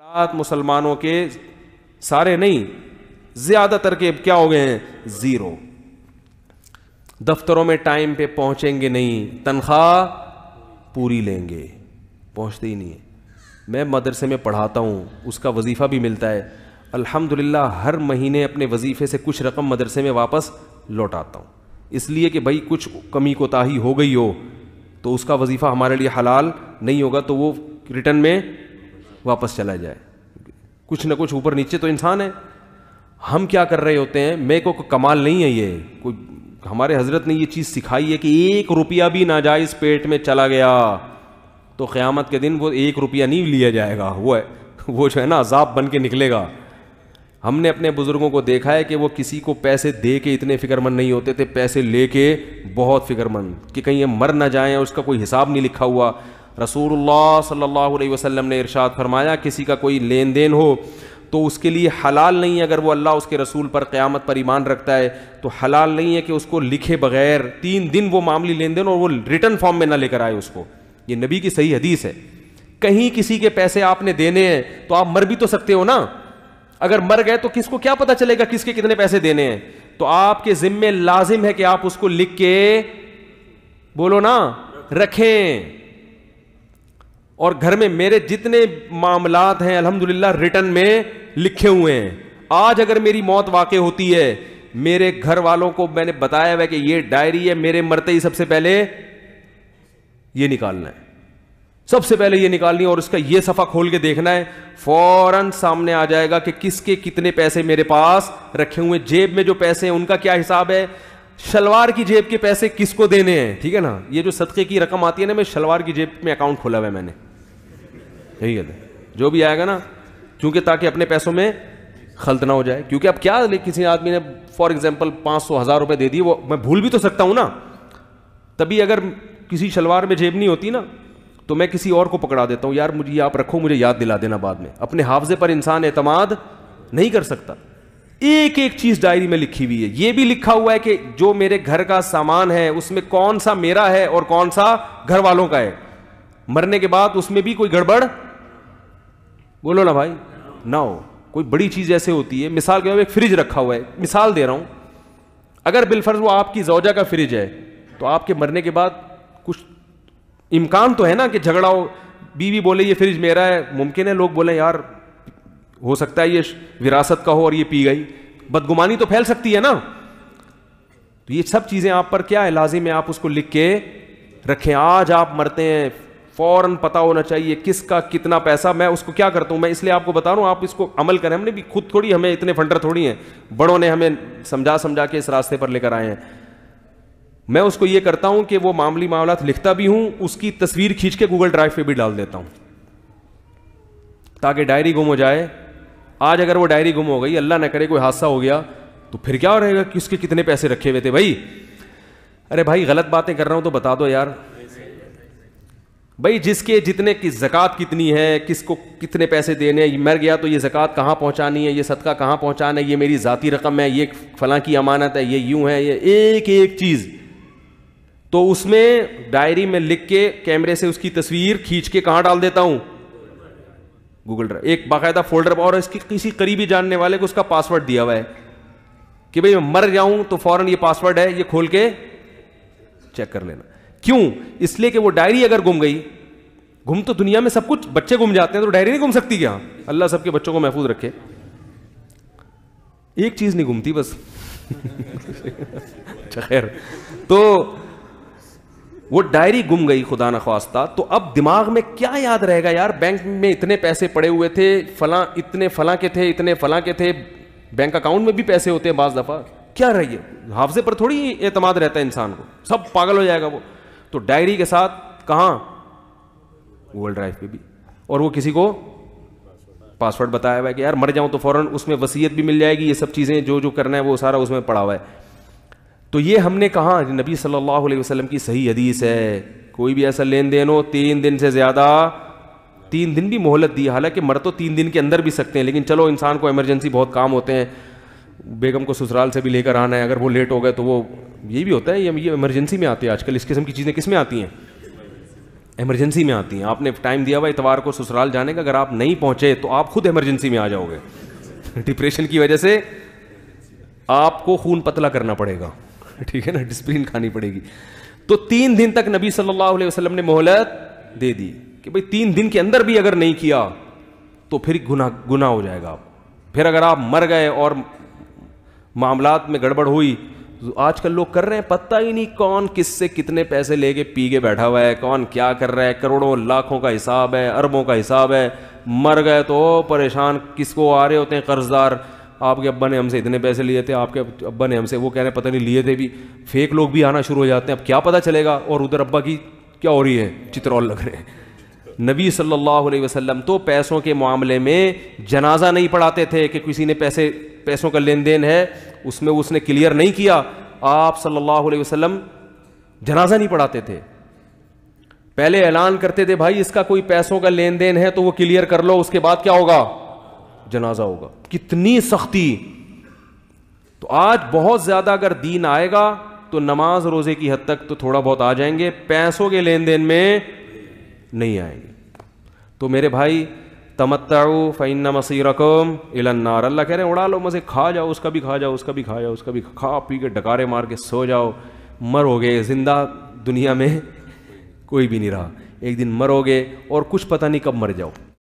حالات مسلمانوں کے سارے نہیں زیادہ تر کے کیا ہو گئے ہیں؟ زیرو. دفتروں میں ٹائم پہ پہنچیں گے نہیں, تنخواہ پوری لیں گے, پہنچتے ہی نہیں ہیں. میں مدرسے میں پڑھاتا ہوں, اس کا وظیفہ بھی ملتا ہے الحمدللہ. ہر مہینے اپنے وظیفے سے کچھ رقم مدرسے میں واپس لوٹاتا ہوں, اس لیے کہ بھائی کچھ کمی کوتاہی ہو گئی ہو تو اس کا وظیفہ ہمارے لیے حلال نہیں ہوگا, تو وہ ریٹرن میں واپس چلا جائے. کچھ نہ کچھ اوپر نیچے تو انسان ہے. ہم کیا کر رہے ہوتے ہیں, میں کو کمال نہیں ہے یہ کوئی, ہمارے حضرت نے یہ چیز سکھائی ہے کہ 1 روپیہ بھی ناجائز پیٹ میں چلا گیا تو قیامت کے دن وہ 1 روپیہ نہیں لیا جائے گا, وہ جو ہے نا عذاب بن کے نکلے گا. ہم نے اپنے بزرگوں کو دیکھا ہے کہ وہ کسی کو پیسے دے کے اتنے فکر مند نہیں ہوتے تھے, پیسے لے کے بہت فکر مند کہ کہیں یہ مر نہ جائیں, اس کا کوئی حساب نہیں لکھا ہوا. رسول اللہ صلی اللہ علیہ وسلم نے ارشاد فرمایا کسی کا کوئی لین دین ہو تو اس کے لیے حلال نہیں ہے, اگر وہ اللہ اس کے رسول پر قیامت پر ایمان رکھتا ہے تو حلال نہیں ہے کہ اس کو لکھے بغیر 3 دن وہ معاملی لین دین اور وہ ریٹرن فارم میں نہ لے کر آئے اس کو. یہ نبی کی صحیح حدیث ہے. کہیں کسی کے پیسے آپ نے دینے ہیں تو آپ مر بھی تو سکتے ہو نا, اگر مر گئے تو کس کو کیا پتا چلے گا کس کے کتنے پیسے دینے ہیں. تو آپ کے ذمے لازم ہے کہ آپ اس کو لکھ کے بولو نا رکھیں. اور گھر میں میرے جتنے معاملات ہیں الحمدللہ ریٹرن میں لکھے ہوئے ہیں. آج اگر میری موت واقع ہوتی ہے, میرے گھر والوں کو میں نے بتایا ہوا کہ یہ ڈائری ہے, میرے مرتے ہی سب سے پہلے یہ نکالنا ہے, سب سے پہلے یہ نکالنی ہے اور اس کا یہ صفحہ کھول کے دیکھنا ہے, فوراً سامنے آ جائے گا کہ کس کے کتنے پیسے میرے پاس رکھے ہوئے. جیب میں جو پیسے ہیں ان کا کیا حساب ہے, شلوار کی جیب کے پیسے کس کو دینے ہیں, ٹھیک ہے نا. یہ جو صدقے کی رقم آتی ہے نا, میں شلوار کی جیب میں اکاؤنٹ کھولا ہوا ہے میں نے, یہی کہتے ہیں جو بھی آئے گا نا, کیونکہ تاکہ اپنے پیسوں میں خلط نہ ہو جائے. کیونکہ اب کیا کسی آدمی نے فار ایگزامپل 500,000 روپے دے دیے, وہ میں بھول بھی تو سکتا ہوں نا. تبھی اگر کسی شلوار میں جیب نہیں ہوتی نا تو میں کسی اور کو پکڑا دیتا ہوں, یار مجھے یہ آپ رکھو, مجھے یاد دلا دینا بعد میں. اپنے حافظے پر انسان اعتماد نہیں کر سکتا. ایک ایک چیز ڈائری میں لکھی ہوئی ہے. یہ بھی لکھا ہوا ہے کہ جو میرے گھر کا سامان ہے اس میں کون سا میرا ہے اور کون سا گھر والوں کا ہے. مرنے کے بعد اس میں بھی کوئی گڑبڑ بولو نا بھائی نہ ہو. کوئی بڑی چیز ایسے ہوتی ہے, مثال کے طور پہ ایک فریج رکھا ہوا ہے, مثال دے رہا ہوں, اگر بالفرض وہ آپ کی زوجہ کا فریج ہے تو آپ کے مرنے کے بعد کچھ امکان تو ہے نا کہ جھگڑا ہو, بیوی بولے یہ فریج میرا ہے, ممکن ہے لوگ بولیں یار ہو سکتا ہے یہ وراثت کا ہو اور یہ پی گئی, بدگمانی تو پھیل سکتی ہے نا. تو یہ سب چیزیں آپ پر کیا ہے, لازم ہے آپ اس کو لکھ کے رکھیں. آج آپ مرتے ہیں فوراً پتا ہونا چاہیے کس کا کتنا پیسہ. میں اس کو کیا کرتا ہوں, میں اس لیے آپ کو بتا رہا ہوں, آپ اس کو عمل کریں. ہم نے بھی خود تھوڑی, ہمیں اتنے فنڈر تھوڑی ہیں, بڑوں نے ہمیں سمجھا کے اس راستے پر لے کر آئے ہیں. میں اس کو یہ کرتا ہوں کہ وہ معاملات لکھتا بھی ہوں, اس کی تصویر کھینچ کے گوگل ڈرائیو پہ بھی ڈال دیتا ہوں تاکہ ڈائری گم ہو جائے. آج اگر وہ ڈائری گم ہو گئی, اللہ نہ کرے کوئی حادثہ ہو گیا, تو پھر کیا رہے گا کس کے کتنے پیسے رکھے ہوئے تھے بھائی. ارے بھائی غلط باتیں کر رہا ہوں تو بتا دو یار بھائی, جس کے جتنے کی زکوٰۃ کتنی ہے, کس کو کتنے پیسے دینے, مر گیا تو یہ زکوٰۃ کہاں پہنچانی ہے, یہ صدقہ کہاں پہنچانا ہے, یہ میری ذاتی رقم ہے, یہ فلاں کی امانت ہے, یہ یوں ہے, یہ ایک ایک چیز. تو اس میں ڈائری میں لکھ کے کیمرے سے اس کی تصویر کھینچ کے کہاں ڈال دیتا ہوں, گوگل ڈرائیو, ایک باقاعدہ فولڈر, اور اس کی کسی قریبی جاننے والے کو اس کا پاسورڈ دیا ہوا ہے کہ بھئی میں مر جاؤں تو فوراً یہ پاسورڈ ہے, یہ کھول کے چیک کر لینا. کیوں, اس لیے کہ وہ ڈائری اگر گم گئی, گم تو دنیا میں سب کچھ, بچے گم جاتے ہیں تو ڈائری نہیں گم سکتی کیا؟ اللہ سب کے بچوں کو محفوظ رکھے. ایک چیز نہیں گمتی بس. اچھا خیر, تو وہ ڈائری گم گئی خدا نخواستہ, تو اب دماغ میں کیا یاد رہے گا یار, بینک میں اتنے پیسے پڑے ہوئے تھے, فلاں اتنے فلاں کے تھے, اتنے فلاں کے تھے. بینک اکاؤنٹ میں بھی پیسے ہوتے ہیں بعض دفعہ, کیا رہی ہے, حافظے پر تھوڑی اعتماد رہتا ہے انسان کو, سب پاگل ہو جائے گا وہ. تو ڈائری کے ساتھ کہاں, گوگل ڈرائیو پہ بھی, اور وہ کسی کو پاسورڈ بتایا ہوا ہے کہ یار مر جاؤں تو فوراً اس میں وصیت بھی مل جائے گی, یہ سب چیزیں جو کرنا ہے وہ سارا اس میں پڑا ہوا ہے. تو یہ ہم نے کہا, نبی صلی اللہ علیہ وسلم کی صحیح حدیث ہے, کوئی بھی ایسا لین دین ہو 3 دن سے زیادہ, 3 دن بھی مہلت دی, حالانکہ مر تو 3 دن کے اندر بھی سکتے ہیں, لیکن چلو انسان کو ایمرجنسی بہت کام ہوتے ہیں, بیگم کو سسرال سے بھی لے کر آنا ہے, اگر وہ لیٹ ہو گئے تو وہ یہ بھی ہوتا ہے, یہ ایمرجنسی میں آتے ہیں آج کل. اس قسم کی چیزیں کس میں آتی ہیں, ایمرجنسی میں آتی ہیں. آپ نے ٹائم دیا ہوا اتوار کو سسرال جانے کا, اگر آپ نہیں پہنچے تو آپ خود ایمرجنسی میں آ جاؤ گے. ڈپریشن کی وجہ سے آپ کو خون پتلا کرنا پڑے گا, ٹھیک ہے نا, ڈسپلن کھانی پڑے گی. تو 3 دن تک نبی صلی اللہ علیہ وسلم نے مہلت دے دی کہ بھئی 3 دن کے اندر بھی اگر نہیں کیا تو پھر گناہ ہو جائے گا. پھر اگر آپ مر گئے اور معاملات میں گڑبڑ ہوئی, آج کل لوگ کر رہے ہیں پتہ ہی نہیں کون کس سے کتنے پیسے لے کے پی کے بیٹھا ہوا ہے, کون کیا کر رہا ہے, کروڑوں لاکھوں کا حساب ہے, اربوں کا حساب ہے. مر گئے تو پریشان, کس کو آ رہے ہوتے ہیں قرض دار, آپ کے ابا نے ہم سے اتنے پیسے لیے تھے, آپ کے ابا نے ہم سے, وہ کہہ رہے ہیں پتہ نہیں لیے تھے بھی. فیک لوگ بھی آنا شروع ہو جاتے ہیں, اب کیا پتہ چلے گا, اور ادھر ابا کی کیا ہو رہی ہے, چترول لگ رہے ہیں. نبی صلی اللہ علیہ وسلم تو پیسوں کے معاملے میں جنازہ نہیں پڑھاتے تھے کہ کسی نے پیسوں کا لین دین ہے اس میں اس نے کلیئر نہیں کیا, آپ صلی اللہ علیہ وسلم جنازہ نہیں پڑھاتے تھے. پہلے اعلان کرتے تھے بھائی اس کا کوئی پیسوں کا لین دین ہے تو وہ کلیئر کر لو, اس کے بعد کیا ہوگا, جنازہ ہوگا. کتنی سختی. تو آج بہت زیادہ اگر دین آئے گا تو نماز روزے کی حد تک تو تھوڑا بہت آ جائیں گے, پیسوں کے لین دین میں نہیں آئیں گے. تو میرے بھائی تمتعوا فإن مصيركم إلى النار, اللہ کہہ رہے ہیں اڑا لو مزے, کھا جاؤ, اس کا بھی کھا جاؤ, اس کا بھی کھا جاؤ, اس کا بھی کھا پی کے ڈکارے مار کے سو جاؤ. مرو گے, زندہ دنیا میں کوئی بھی نہیں رہا, ایک دن مرو گے اور کچھ پتہ نہیں کب مر جاؤ.